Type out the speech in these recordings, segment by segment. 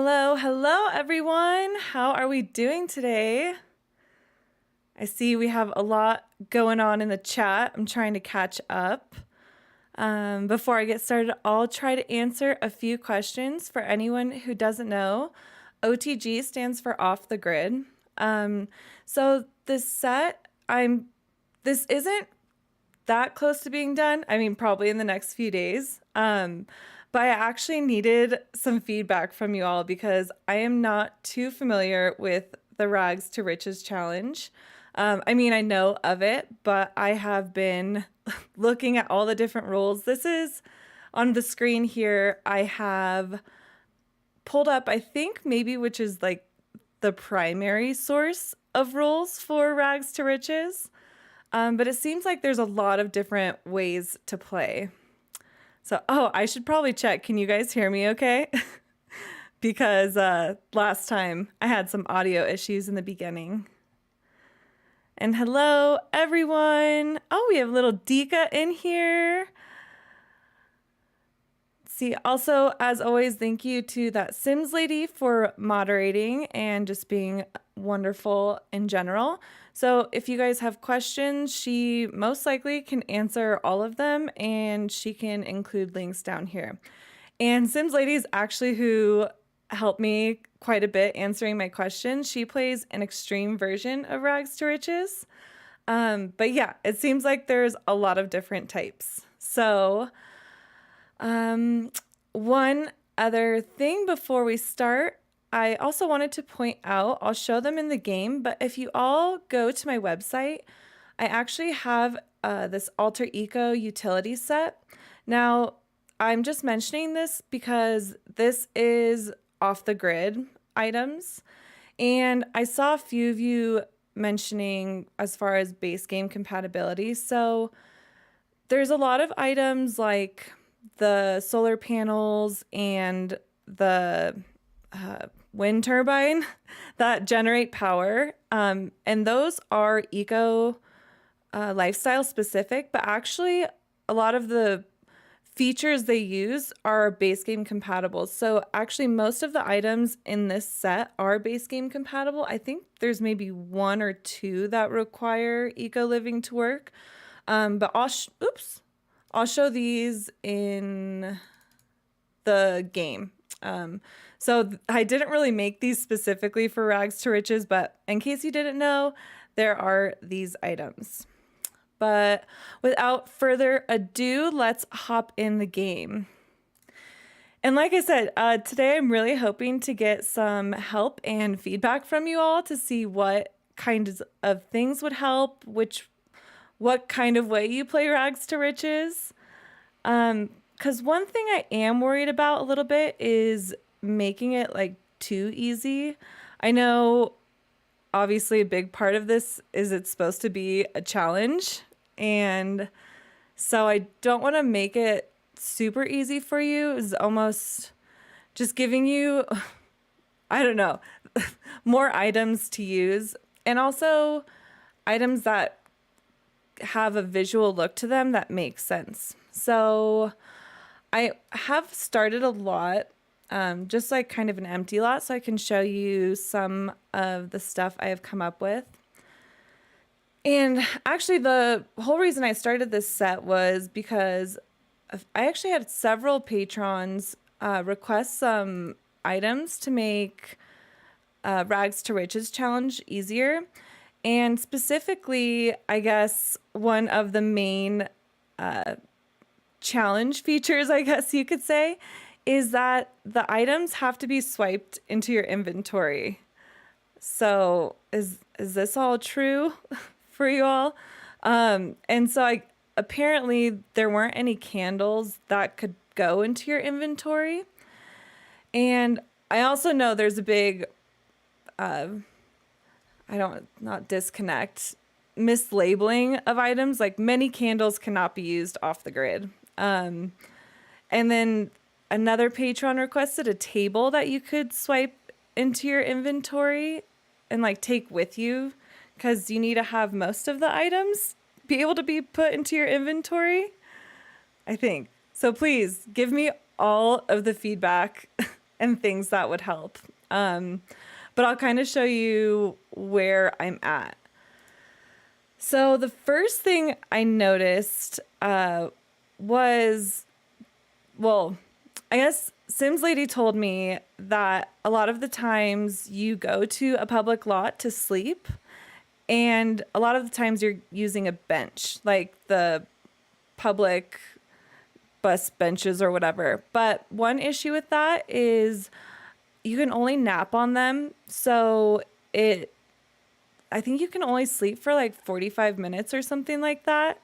Hello, hello everyone. How are we doing today? I see we have a lot going on in the chat. I'm trying to catch up. Before I get started, I'll try to answer a few questions. For anyone who doesn't know, OTG stands for off the grid. So this isn't that close to being done. I mean, probably in the next few days. But I actually needed some feedback from you all because I am not too familiar with the Rags to Riches challenge. I mean, I know of it, but I have been looking at all the different rules. This is on the screen here. I have pulled up, I think maybe which is like the primary source of rules for Rags to Riches. But it seems like there's a lot of different ways to play. So, I should probably check. Can you guys hear me okay? Because last time I had some audio issues in the beginning. And hello, everyone. Oh, we have little Dika in here. See, also, as always, thank you to that Sims lady for moderating and just being wonderful in general. So if you guys have questions, she most likely can answer all of them, and she can include links down here. And Sims lady is actually who helped me quite a bit answering my questions. She plays an extreme version of Rags to Riches. But yeah, it seems like there's a lot of different types. So one other thing before we start, I also wanted to point out, I'll show them in the game, but if you all go to my website, I actually have this Alter Eco utility set. Now, I'm just mentioning this because this is off the grid items, and I saw a few of you mentioning as far as base game compatibility. So there's a lot of items like the solar panels and the wind turbine that generate power. And those are eco lifestyle specific, but actually a lot of the features they use are base game compatible. So actually most of the items in this set are base game compatible. I think there's maybe one or two that require eco living to work. But I'll show these in the game. So I didn't really make these specifically for Rags to Riches, but in case you didn't know, there are these items. But without further ado, let's hop in the game. And like I said, today I'm really hoping to get some help and feedback from you all to see what kinds of things would help, what kind of way you play Rags to Riches. Because one thing I am worried about a little bit is making it like too easy. I know obviously a big part of this is it's supposed to be a challenge, and so I don't want to make it super easy for you. It's almost just giving you, I don't know, more items to use, and also items that have a visual look to them that makes sense. So I have started a lot, just like kind of an empty lot, so I can show you some of the stuff I have come up with. And actually the whole reason I started this set was because I actually had several patrons request some items to make Rags to Riches challenge easier. And specifically, I guess one of the main challenge features, I guess you could say, is that the items have to be swiped into your inventory. So is this all true for you all? And so apparently there weren't any candles that could go into your inventory. And I also know there's a big not disconnect, mislabeling of items. Like many candles cannot be used off the grid. And then another patron requested a table that you could swipe into your inventory and like take with you, because you need to have most of the items be able to be put into your inventory, I think. So please give me all of the feedback and things that would help. But I'll kind of show you where I'm at. So the first thing I noticed was, well, I guess Sims Lady told me that a lot of the times you go to a public lot to sleep, and a lot of the times you're using a bench, like the public bus benches or whatever. But one issue with that is you can only nap on them. So I think you can only sleep for like 45 minutes or something like that.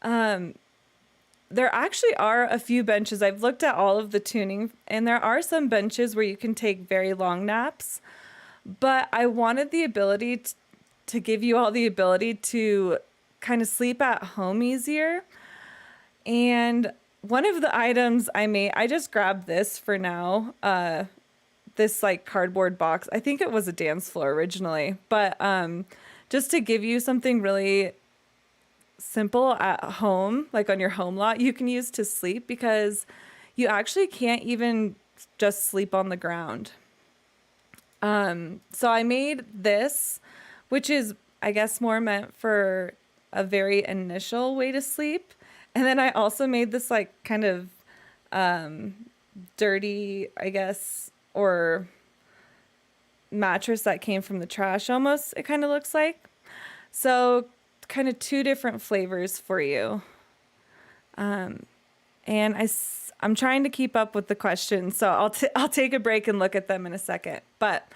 There actually are a few benches. I've looked at all of the tuning, and there are some benches where you can take very long naps. But I wanted the ability to give you all the ability to kind of sleep at home easier. And one of the items I made, I just grabbed this for now, this like cardboard box. I think it was a dance floor originally, but just to give you something really simple at home, like on your home lot, you can use to sleep, because you actually can't even just sleep on the ground. So I made this, which is, I guess, more meant for a very initial way to sleep. And then I also made this like kind of dirty, I guess, or mattress that came from the trash almost, it kind of looks like. So kind of two different flavors for you. And I'm trying to keep up with the questions, so I'll take a break and look at them in a second. But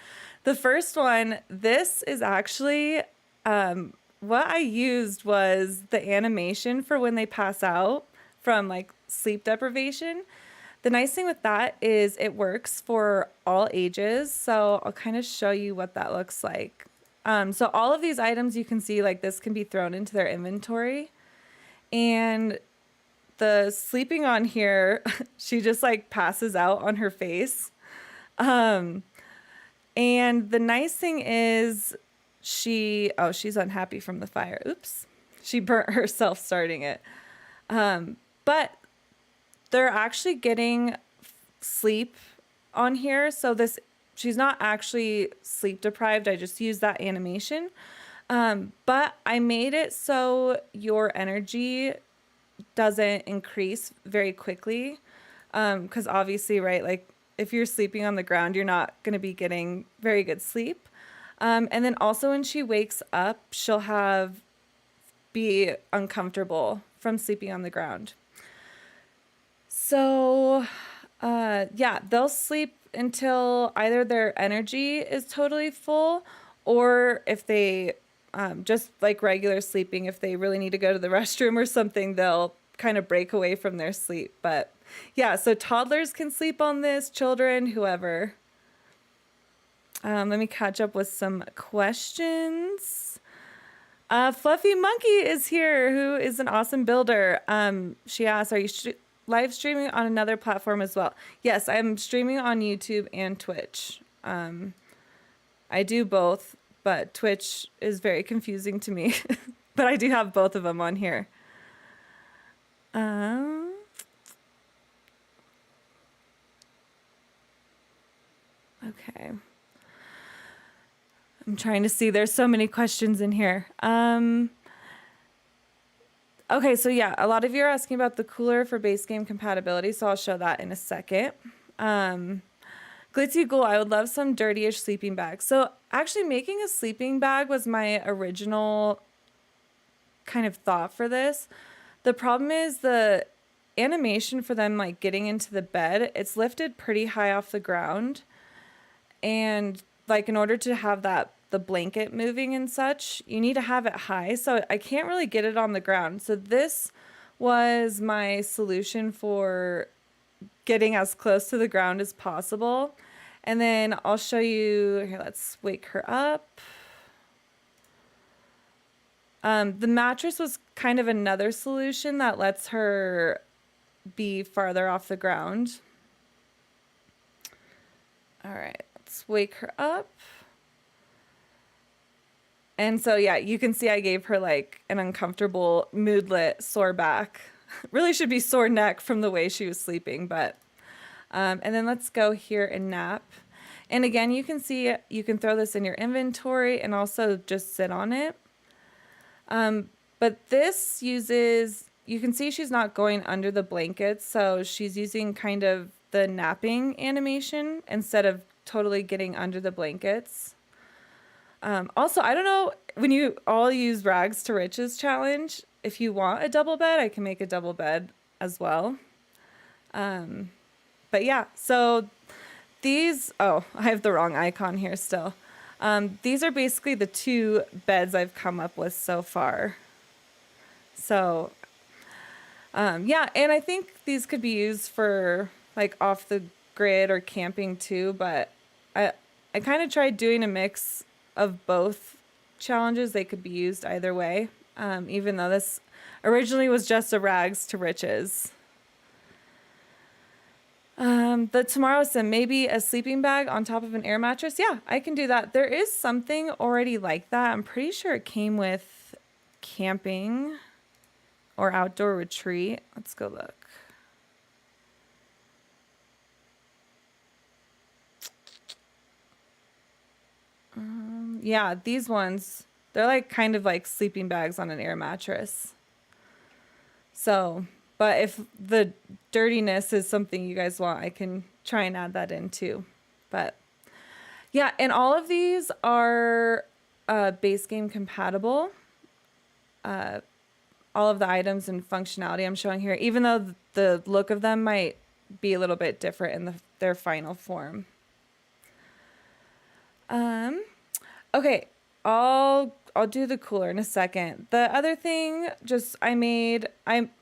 the first one, this is actually what I used was the animation for when they pass out from like sleep deprivation. The nice thing with that is it works for all ages. So I'll kind of show you what that looks like. So all of these items you can see, like this can be thrown into their inventory. And the sleeping on here, she just like passes out on her face. And the nice thing is she's unhappy from the fire. Oops. She burnt herself starting it. But they're actually getting sleep on here. So she's not actually sleep deprived. I just used that animation. But I made it so your energy doesn't increase very quickly. Because obviously, right, like if you're sleeping on the ground, you're not going to be getting very good sleep. And then also when she wakes up, she'll be uncomfortable from sleeping on the ground. So, yeah, they'll sleep until either their energy is totally full, or if they just like regular sleeping, if they really need to go to the restroom or something, they'll kind of break away from their sleep. But yeah, so toddlers can sleep on this, children, whoever. Let me catch up with some questions. Fluffy Monkey is here, who is an awesome builder. She asked, are you live streaming on another platform as well? Yes, I'm streaming on YouTube and Twitch. I do both, but Twitch is very confusing to me. But I do have both of them on here. Okay. I'm trying to see. There's so many questions in here. Okay, so yeah, a lot of you are asking about the cooler for base game compatibility, so I'll show that in a second. Glitzy Ghoul, I would love some dirty-ish sleeping bags. So actually making a sleeping bag was my original kind of thought for this. The problem is the animation for them like getting into the bed, it's lifted pretty high off the ground. And like in order to have the blanket moving and such, you need to have it high. So I can't really get it on the ground. So this was my solution for getting as close to the ground as possible. And then I'll show you here. Let's wake her up. The mattress was kind of another solution that lets her be farther off the ground. All right, let's wake her up. And so, yeah, you can see I gave her like an uncomfortable, moodlet, sore back. Really should be sore neck from the way she was sleeping, but And then let's go here and nap. And again, you can see you can throw this in your inventory and also just sit on it. But this uses, you can see she's not going under the blankets, so she's using kind of the napping animation instead of totally getting under the blankets. Also, I don't know, when you all use Rags to Riches challenge, if you want a double bed, I can make a double bed as well. But yeah, so these, oh, I have the wrong icon here still. These are basically the 2 beds I've come up with so far. So, yeah, and I think these could be used for like off the grid or camping too, but I kind of tried doing a mix of both challenges. They could be used either way, even though this originally was just a Rags to Riches. The Tomorrow Sim, maybe a sleeping bag on top of an air mattress. Yeah, I can do that. There is something already like that. I'm pretty sure it came with camping or outdoor retreat. Let's go look. Yeah, these ones, they're like kind of like sleeping bags on an air mattress. So, but if the dirtiness is something you guys want, I can try and add that in too. But yeah, and all of these are base game compatible. All of the items and functionality I'm showing here, even though the look of them might be a little bit different in their final form. Okay, I'll do the cooler in a second. The other thing,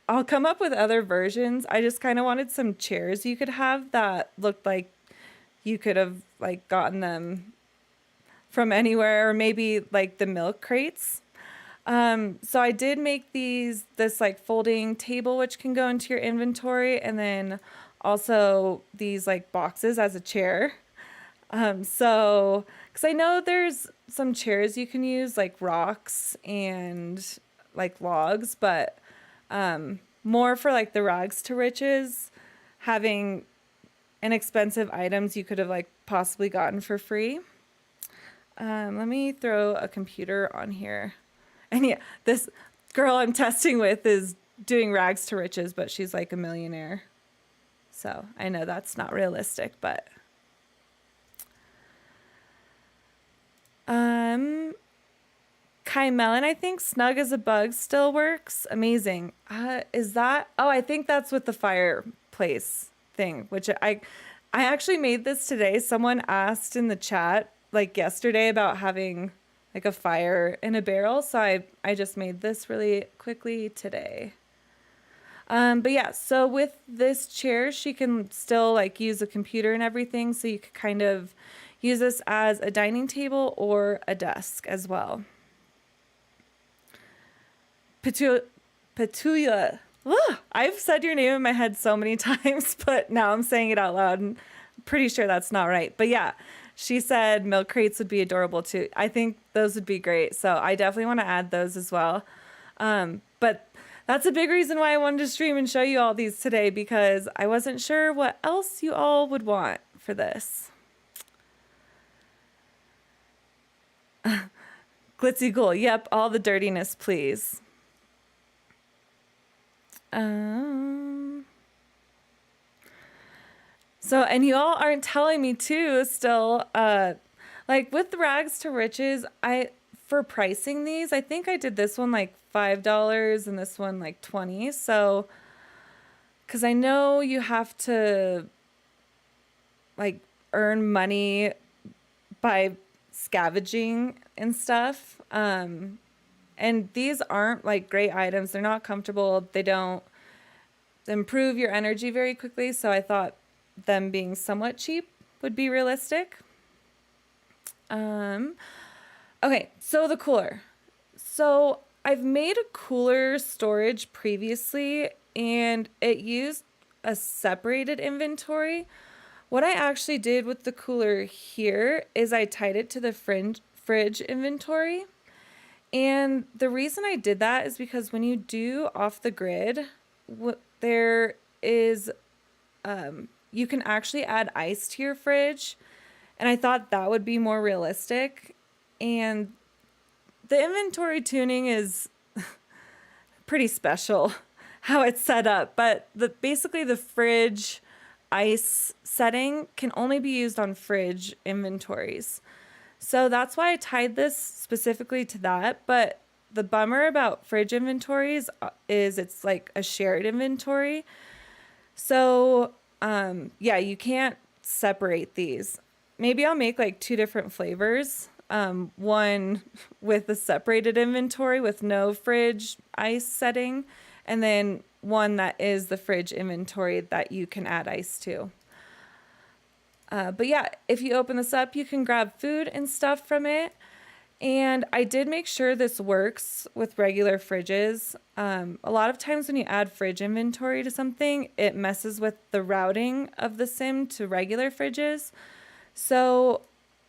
I'll come up with other versions. I just kind of wanted some chairs you could have that looked like you could have like gotten them from anywhere, or maybe like the milk crates. So I did make this like folding table, which can go into your inventory, and then also these like boxes as a chair. So, because I know there's some chairs you can use, like rocks and like logs, but more for like the Rags to Riches, having inexpensive items you could have like possibly gotten for free. Let me throw a computer on here. And yeah, this girl I'm testing with is doing Rags to Riches, but she's like a millionaire. So I know that's not realistic, but Kai Melon, I think Snug as a Bug still works. Amazing. Is that? Oh, I think that's with the fireplace thing, which I actually made this today. Someone asked in the chat like yesterday about having like a fire in a barrel, so I just made this really quickly today. But yeah, so with this chair, she can still like use a computer and everything, so you could kind of use this as a dining table or a desk as well. Petulia. I've said your name in my head so many times, but now I'm saying it out loud and I'm pretty sure that's not right. But yeah, she said milk crates would be adorable too. I think those would be great. So I definitely want to add those as well. But that's a big reason why I wanted to stream and show you all these today, because I wasn't sure what else you all would want for this. Glitzy Ghoul. Yep, all the dirtiness, please. So, and you all aren't telling me too still, like with the Rags to Riches, for pricing these, I think I did this one like $5 and this one like 20. So, because I know you have to like earn money by scavenging and stuff. And these aren't like great items. They're not comfortable. They don't improve your energy very quickly. So I thought them being somewhat cheap would be realistic. Okay, so the cooler. So I've made a cooler storage previously and it used a separated inventory. What I actually did with the cooler here is I tied it to the fridge inventory. And the reason I did that is because when you do off the grid, there is, you can actually add ice to your fridge. And I thought that would be more realistic. And the inventory tuning is pretty special how it's set up. But basically the fridge ice setting can only be used on fridge inventories. So that's why I tied this specifically to that. But the bummer about fridge inventories is it's like a shared inventory. So, yeah, you can't separate these. Maybe I'll make like two different flavors. One with the separated inventory with no fridge ice setting, and then one that is the fridge inventory that you can add ice to. But yeah, if you open this up, you can grab food and stuff from it. And I did make sure this works with regular fridges. A lot of times when you add fridge inventory to something, it messes with the routing of the sim to regular fridges. So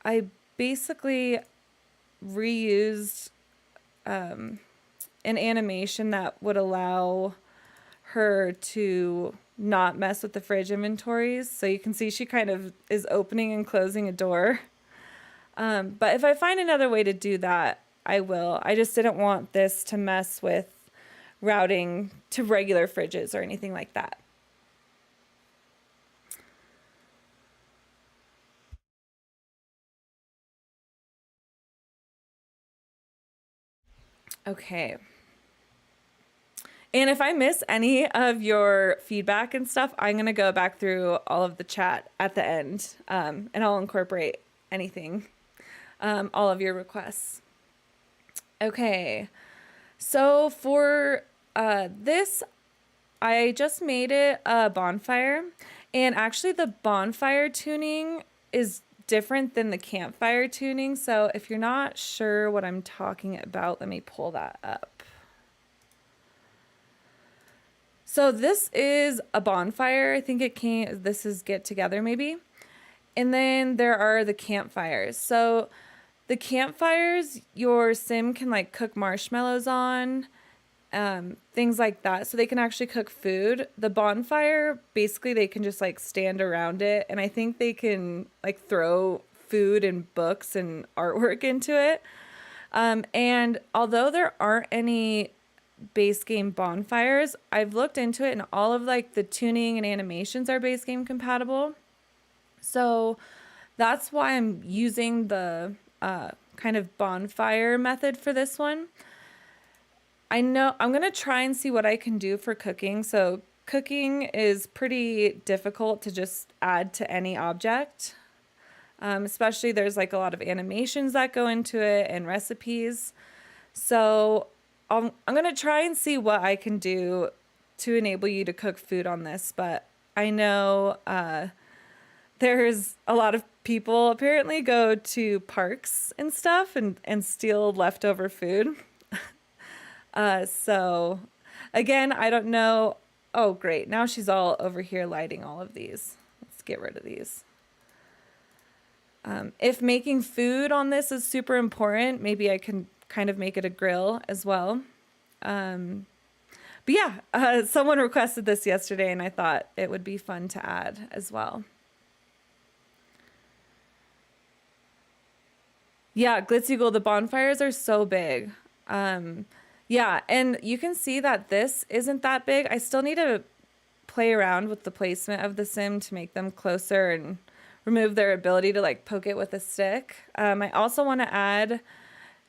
I basically reused an animation that would allow her to not mess with the fridge inventories. So you can see she kind of is opening and closing a door. But if I find another way to do that, I will. I just didn't want this to mess with routing to regular fridges or anything like that. Okay. And if I miss any of your feedback and stuff, I'm going to go back through all of the chat at the end, and I'll incorporate anything, all of your requests. Okay. So for this, I just made it a bonfire. And actually, the bonfire tuning is different than the campfire tuning. So if you're not sure what I'm talking about, let me pull that up. So this is a bonfire. I think this is Get Together maybe. And then there are the campfires. So the campfires, your sim can like cook marshmallows on, things like that. So they can actually cook food. The bonfire, basically they can just like stand around it. And I think they can like throw food and books and artwork into it. And although there aren't any base game bonfires, I've looked into it and all of like the tuning and animations are base game compatible. So that's why I'm using the kind of bonfire method for this one. I know I'm going to try and see what I can do for cooking. So cooking is pretty difficult to just add to any object. Especially there's like a lot of animations that go into it and recipes. So I'm going to try and see what I can do to enable you to cook food on this. But I know there's a lot of people apparently go to parks and stuff and steal leftover food. So again, I don't know. Oh, great. Now she's all over here lighting all of these. Let's get rid of these. If making food on this is super important, maybe I can kind of make it a grill as well. But yeah, someone requested this yesterday and I thought it would be fun to add as well. Yeah, Glitzy Gold, the bonfires are so big. Yeah, and you can see that this isn't that big. I still need to play around with the placement of the sim to make them closer and remove their ability to like poke it with a stick. I also want to add,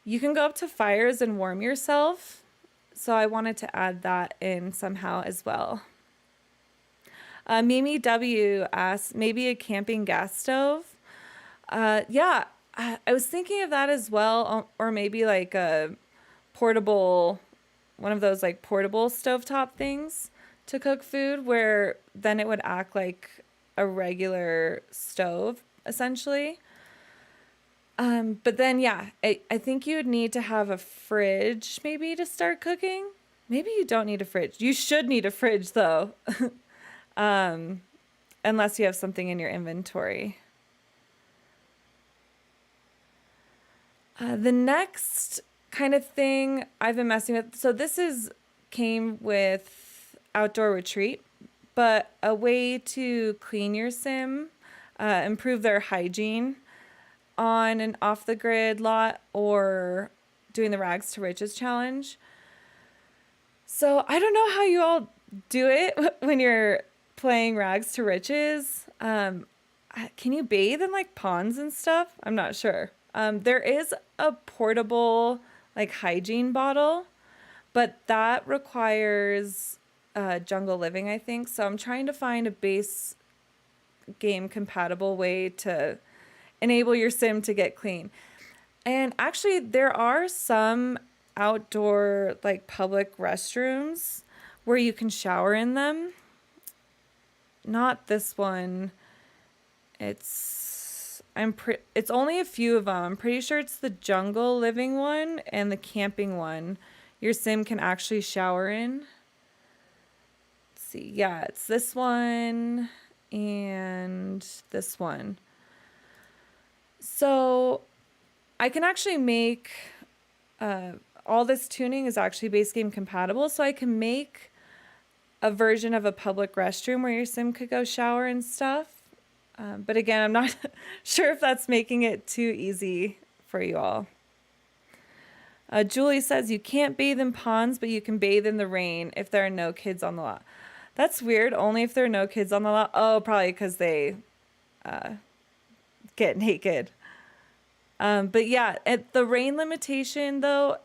you can go up to fires and warm yourself. So I wanted to add that in somehow as well. Mimi W asked, maybe a camping gas stove. Yeah, I was thinking of that as well, or maybe like a portable, one of those like portable stovetop things to cook food, where then it would act like a regular stove essentially. But then yeah, I think you would need to have a fridge maybe to start cooking. Maybe you don't need a fridge. You should need a fridge though. Unless you have something in your inventory. The next kind of thing I've been messing with, so this came with Outdoor Retreat. but a way to clean your sim, improve their hygiene on an off the grid lot or doing the rags to riches challenge. So I don't know how you all do it when you're playing rags to riches. Can you bathe in like ponds and stuff? I'm not sure. There is a portable like hygiene bottle, but that requires jungle living, I think. So I'm trying to find a base game compatible way to enable your sim to get clean. And actually, there are some outdoor like public restrooms where you can shower in them. Not this one. It's only a few of them. I'm pretty sure it's the jungle living one and the camping one. Your sim can actually shower in. Let's see. Yeah, it's this one and this one. So I can actually make all this tuning is actually base game compatible. So I can make a version of a public restroom where your sim could go shower and stuff. But again, I'm not sure if that's making it too easy for you all. Julie says you can't bathe in ponds, but you can bathe in the rain if there are no kids on the lot. That's weird. Only if there are no kids on the lot. Oh, probably because they get naked. But yeah, the rain limitation, though,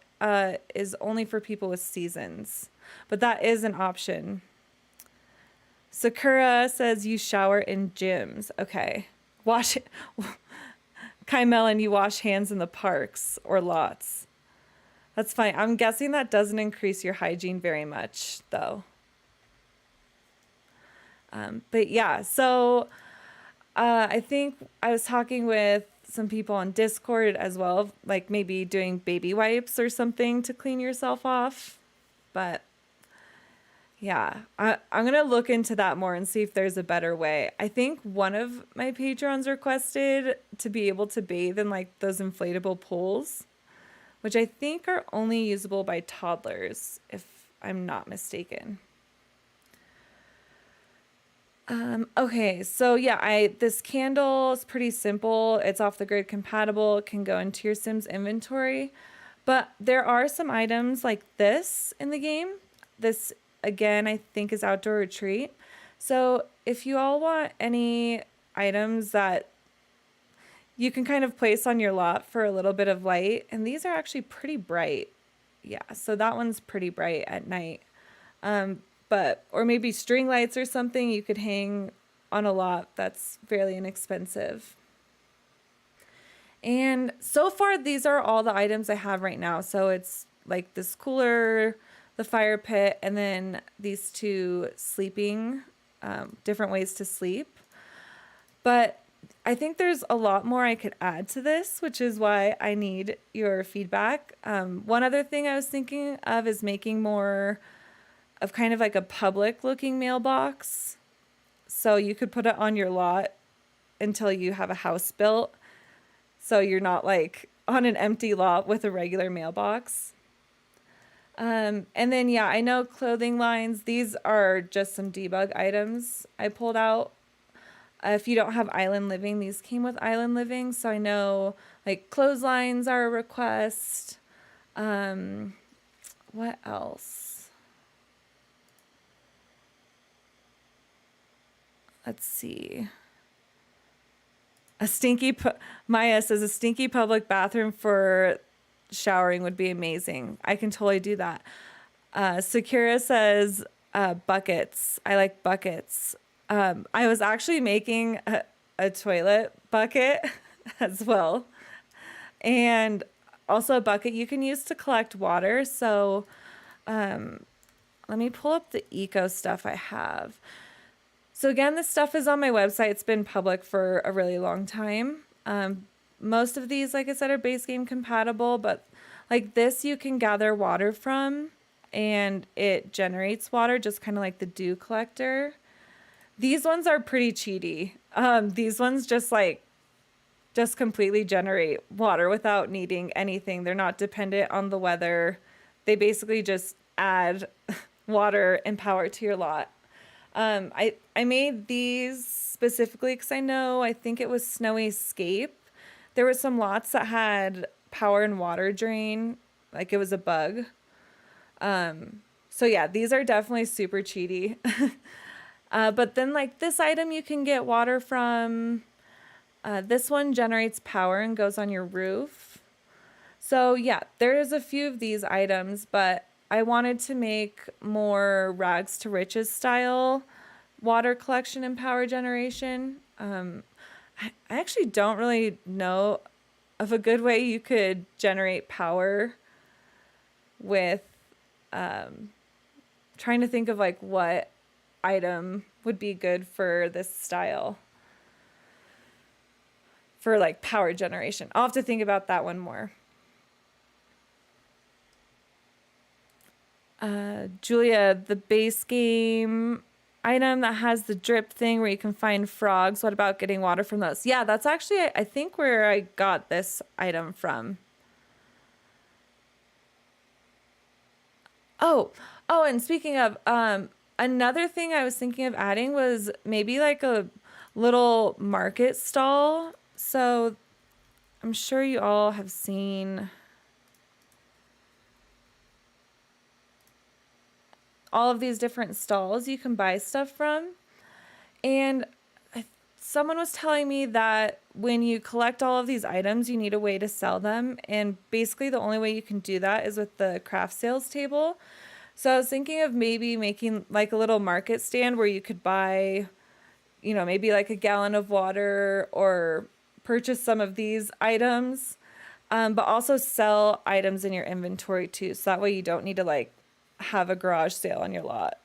is only for people with seasons. But that is an option. Sakura says you shower in gyms. Okay. Wash it. Kai Mellon, you wash hands in the parks or lots. That's fine. I'm guessing that doesn't increase your hygiene very much, though. But yeah, so I think I was talking with some people on Discord as well, like maybe doing baby wipes or something to clean yourself off. But yeah, I'm going to look into that more and see if there's a better way. I think one of my patrons requested to be able to bathe in like those inflatable pools, which I think are only usable by toddlers, if I'm not mistaken. Okay, so yeah, this candle is pretty simple. It's off the grid compatible. It can go into your Sims inventory. But there are some items like this in the game. This, again, I think is outdoor retreat. So if you all want any items that you can kind of place on your lot for a little bit of light, and these are actually pretty bright. Yeah, so that one's pretty bright at night. Or maybe string lights or something you could hang on a lot that's fairly inexpensive. And so far, these are all the items I have right now. So it's like this cooler, the fire pit, and then these two sleeping, different ways to sleep. But I think there's a lot more I could add to this, which is why I need your feedback. One other thing I was thinking of is making more of kind of like a public looking mailbox. So you could put it on your lot until you have a house built. So you're not like on an empty lot with a regular mailbox. And then, yeah, I know clothing lines. These are just some debug items I pulled out. If you don't have island living, these came with island living. So I know like clotheslines are a request. What else? Let's see. Maya says a stinky public bathroom for showering would be amazing. I can totally do that. Sakura says buckets. I like buckets. I was actually making a toilet bucket as well. And also a bucket you can use to collect water. So let me pull up the eco stuff I have. So again, this stuff is on my website. It's been public for a really long time. Most of these, like I said, are base game compatible, but like this you can gather water from and it generates water, just kind of like the dew collector. These ones are pretty cheaty. These ones just completely generate water without needing anything. They're not dependent on the weather. They basically just add water and power to your lot. I made these specifically because I think it was Snowy Scape. There were some lots that had power and water drain, like it was a bug. So yeah, these are definitely super cheaty. But then like this item you can get water from. This one generates power and goes on your roof. So yeah, there's a few of these items, but I wanted to make more rags to riches style water collection and power generation. I actually don't really know of a good way you could generate power with trying to think of like what item would be good for this style for like power generation. I'll have to think about that one more. Julia, the base game item that has the drip thing where you can find frogs. What about getting water from those? Yeah, that's actually, I think, where I got this item from. Oh, oh, and speaking of, another thing I was thinking of adding was maybe like a little market stall. So I'm sure you all have seen all of these different stalls you can buy stuff from. And someone was telling me that when you collect all of these items, you need a way to sell them. And basically, the only way you can do that is with the craft sales table. So I was thinking of maybe making like a little market stand where you could buy, maybe like a gallon of water or purchase some of these items, but also sell items in your inventory too. So that way you don't need to like have a garage sale on your lot.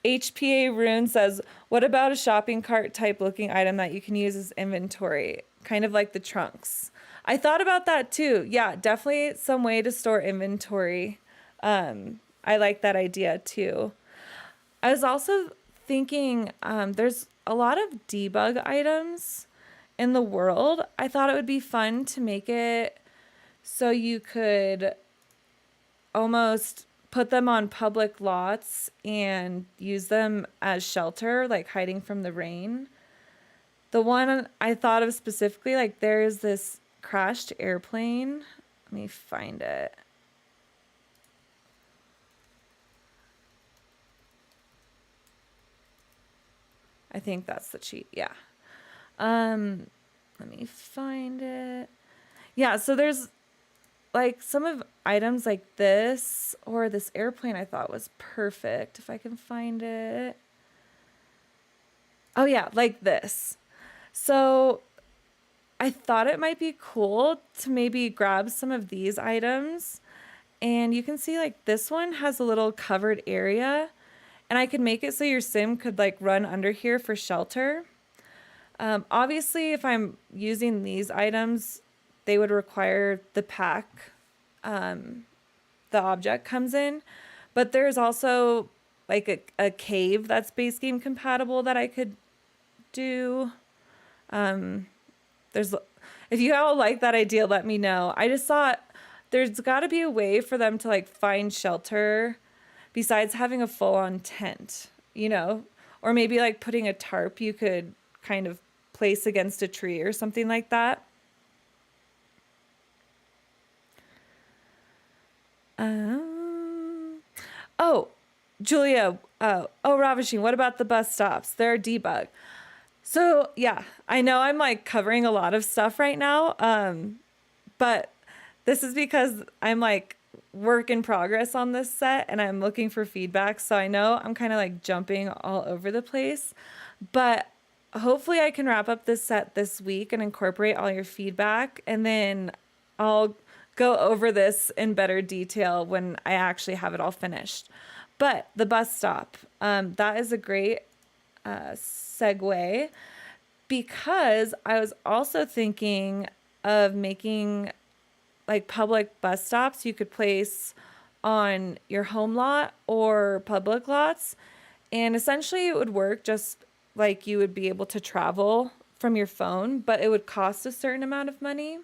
HPA Rune says, what about a shopping cart type looking item that you can use as inventory? Kind of like the trunks. I thought about that too. Yeah, definitely some way to store inventory. I like that idea too. I was also thinking there's a lot of debug items in the world. I thought it would be fun to make it so you could almost put them on public lots and use them as shelter, like hiding from the rain. The one I thought of specifically, like there's this crashed airplane. Let me find it. I think that's the cheat. Yeah. Let me find it. Yeah, so there's like some of items like this or this airplane I thought was perfect if I can find it. Oh yeah, like this. So I thought it might be cool to maybe grab some of these items, and you can see like this one has a little covered area, and I could make it so your sim could like run under here for shelter. Obviously, if I'm using these items, they would require the pack the object comes in. But there's also like a cave that's base game compatible that I could do. There's if you all like that idea, let me know. I just thought there's got to be a way for them to like find shelter besides having a full-on tent, or maybe like putting a tarp you could kind of place against a tree or something like that. Oh, Julia. Ravasheen, what about the bus stops? They're a debug. So yeah, I know I'm like covering a lot of stuff right now. But this is because I'm like work in progress on this set and I'm looking for feedback. So I know I'm kind of like jumping all over the place, but hopefully I can wrap up this set this week and incorporate all your feedback. And then I'll go over this in better detail when I actually have it all finished. But the bus stop, that is a great segue because I was also thinking of making like public bus stops you could place on your home lot or public lots. And essentially it would work just like you would be able to travel from your phone, but it would cost a certain amount of money.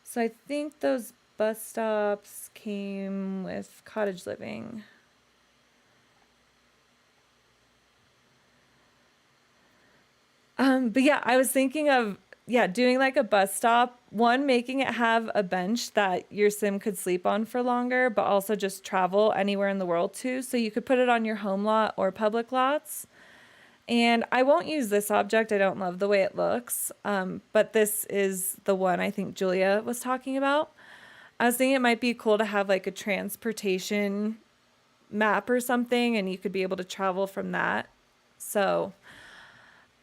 So I think those bus stops came with cottage living. But yeah, I was thinking of, yeah, doing like a bus stop, one, making it have a bench that your sim could sleep on for longer, but also just travel anywhere in the world to. So you could put it on your home lot or public lots. And I won't use this object. I don't love the way it looks. But this is the one I think Julia was talking about. I was thinking it might be cool to have like a transportation map or something, and you could be able to travel from that. So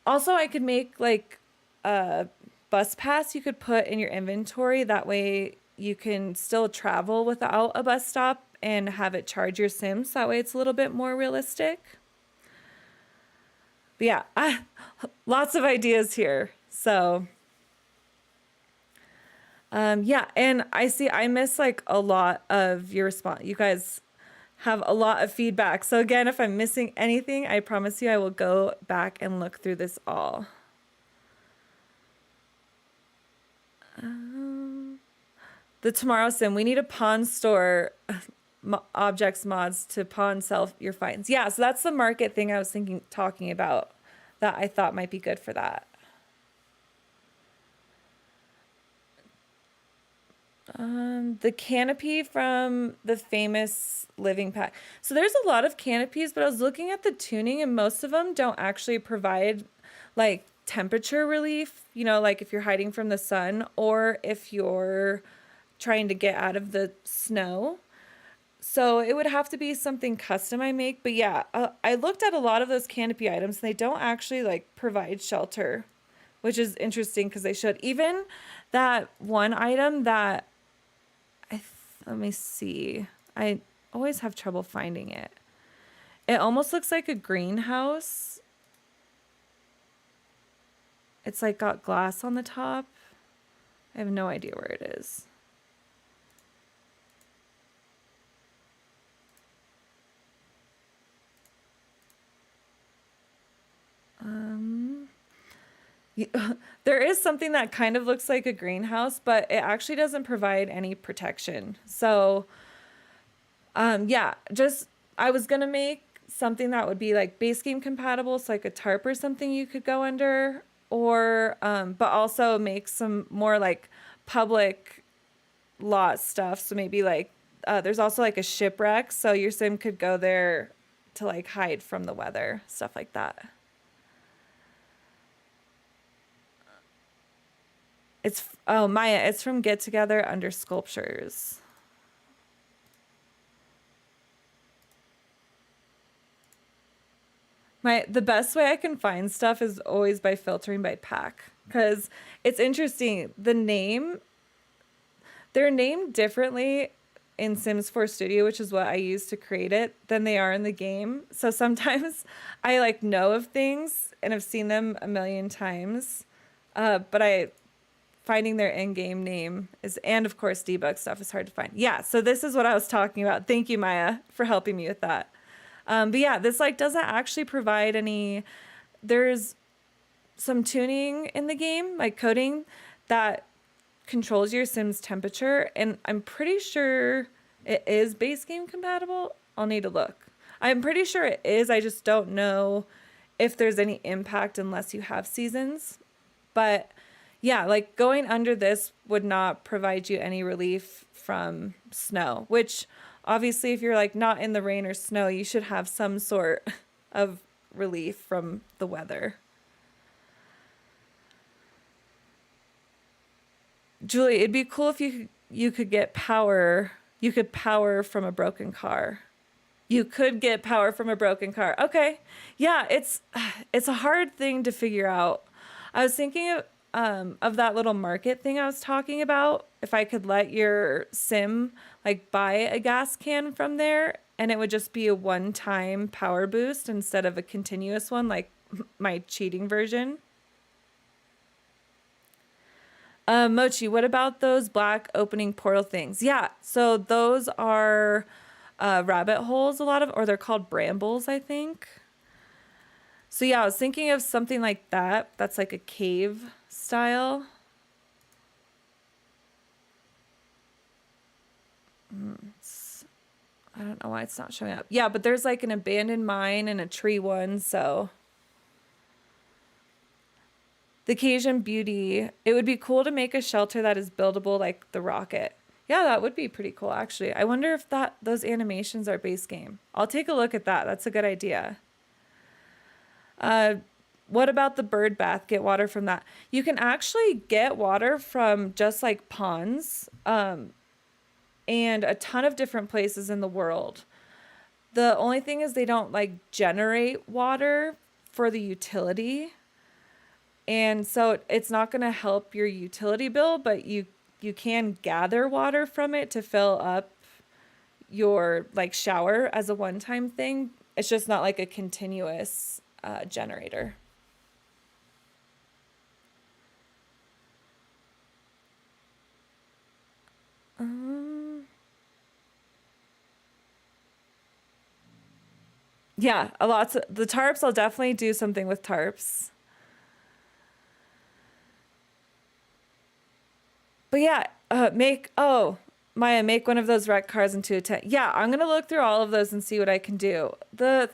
also I could make like a bus pass you could put in your inventory. That way you can still travel without a bus stop and have it charge your Sims. That way it's a little bit more realistic. But yeah, lots of ideas here. So yeah, and I miss like a lot of your response. You guys have a lot of feedback. So again, if I'm missing anything, I promise you I will go back and look through this all. The Tomorrow Sim, we need a pawn store objects mods to pawn sell your finds. Yeah, so that's the market thing I was talking about that I thought might be good for that. The canopy from the famous living pack. So there's a lot of canopies, but I was looking at the tuning and most of them don't actually provide like temperature relief, you know, like if you're hiding from the sun or if you're trying to get out of the snow. So it would have to be something custom I make. But yeah, I looked at a lot of those canopy items and they don't actually like provide shelter, which is interesting because they should. Even that one item that let me see. I always have trouble finding it. It almost looks like a greenhouse. It's like got glass on the top. I have no idea where it is. There is something that kind of looks like a greenhouse, but it actually doesn't provide any protection. So, yeah, just I was gonna make something that would be like base game compatible, so like a tarp or something you could go under, or but also make some more like public lot stuff. So maybe like there's also like a shipwreck, so your sim could go there to like hide from the weather, stuff like that. It's oh Maya, it's from Get Together under Sculptures. The best way I can find stuff is always by filtering by pack because it's interesting. They're named differently in Sims 4 Studio, which is what I use to create it, than they are in the game. So sometimes I like know of things and have seen them a million times, but finding their in-game name is, and of course debug stuff is hard to find. Yeah, so this is what I was talking about. Thank you, Maya, for helping me with that. But yeah, this like doesn't actually provide any, there's some tuning in the game, like coding, that controls your Sim's temperature, and I'm pretty sure it is base game compatible. I'll need to look. I'm pretty sure it is, I just don't know if there's any impact unless you have seasons. But yeah, like going under this would not provide you any relief from snow, which obviously if you're like not in the rain or snow, you should have some sort of relief from the weather. Julie, it'd be cool if you could get power. You could power from a broken car. You could get power from a broken car. Okay. Yeah, it's a hard thing to figure out. I was thinking of that little market thing I was talking about. If I could let your sim like buy a gas can from there and it would just be a one-time power boost instead of a continuous one like my cheating version. Mochi, what about those black opening portal things? Yeah, so those are rabbit holes, a lot of, or they're called brambles, I think. So yeah, I was thinking of something like that. That's like a cave style. I don't know why it's not showing up. Yeah, but there's like an abandoned mine and a tree one, so. The Cajun Beauty. It would be cool to make a shelter that is buildable like the rocket. Yeah, that would be pretty cool actually. I wonder if those animations are base game. I'll take a look at that. That's a good idea. Uh, what about the bird bath? Get water from that. You can actually get water from just like ponds, and a ton of different places in the world. The only thing is they don't like generate water for the utility. And so it's not going to help your utility bill, but you can gather water from it to fill up your like shower as a one-time thing. It's just not like a continuous generator. Um, yeah, a lot of the tarps. I'll definitely do something with tarps. But yeah, Maya, make one of those wreck cars into a tent. Yeah, I'm gonna look through all of those and see what I can do. The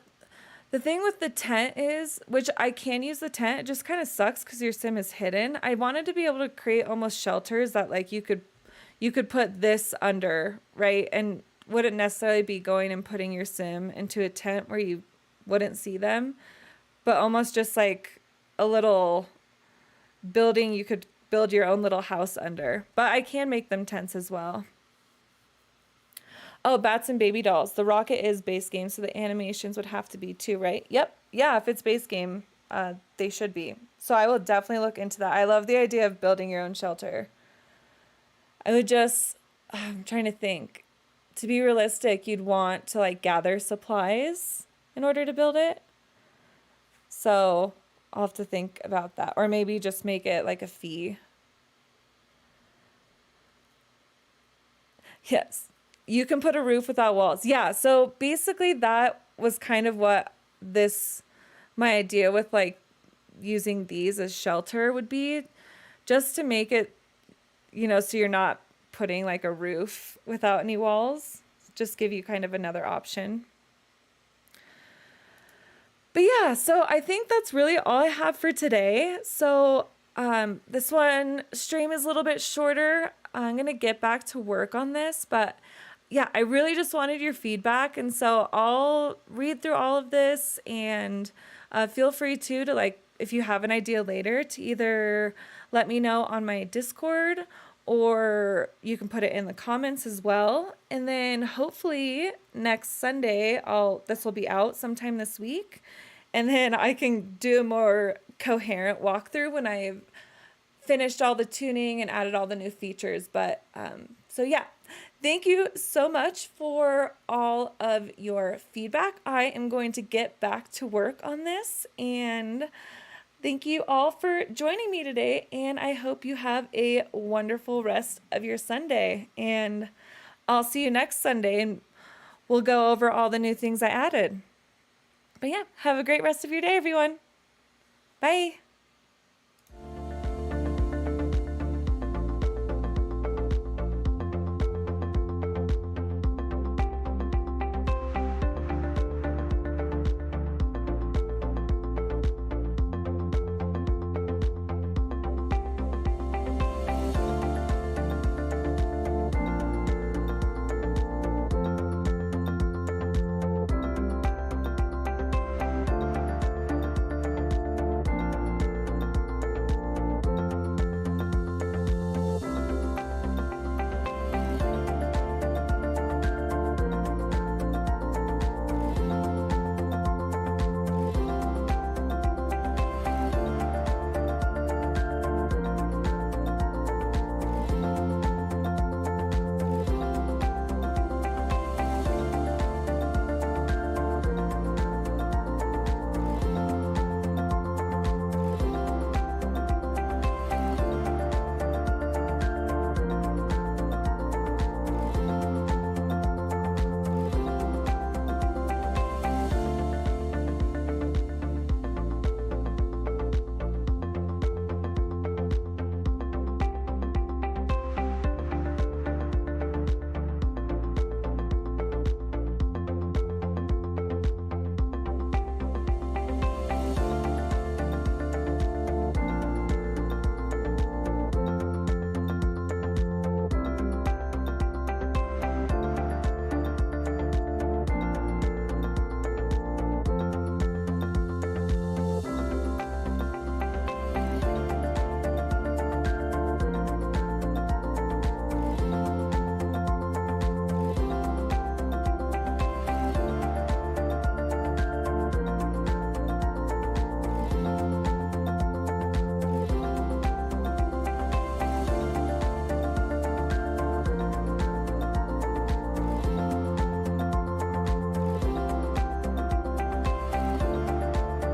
thing with the tent is, which I can use the tent, it just kind of sucks because your sim is hidden. I wanted to be able to create almost shelters that like you could put this under, right? And wouldn't necessarily be going and putting your sim into a tent where you wouldn't see them, but almost just like a little building you could build your own little house under. But I can make them tents as well. Oh, bats and baby dolls. The rocket is base game, so the animations would have to be too, right? Yep. Yeah, if it's base game, they should be. So I will definitely look into that. I love the idea of building your own shelter. I would just, I'm trying to think. To be realistic, you'd want to like gather supplies in order to build it. So I'll have to think about that. Or maybe just make it like a fee. Yes. You can put a roof without walls. Yeah. So basically, that was kind of what my idea with like using these as shelter would be, just to make it, so you're not putting like a roof without any walls. Just give you kind of another option. But yeah, so I think that's really all I have for today. So this one stream is a little bit shorter. I'm going to get back to work on this, but yeah, I really just wanted your feedback. And so I'll read through all of this, and feel free to like, if you have an idea later, to either let me know on my Discord, or you can put it in the comments as well. And then hopefully next Sunday, this will be out sometime this week. And then I can do a more coherent walkthrough when I've finished all the tuning and added all the new features. But so yeah, thank you so much for all of your feedback. I am going to get back to work on this, and thank you all for joining me today, and I hope you have a wonderful rest of your Sunday. And I'll see you next Sunday, and we'll go over all the new things I added. But yeah, have a great rest of your day, everyone. Bye.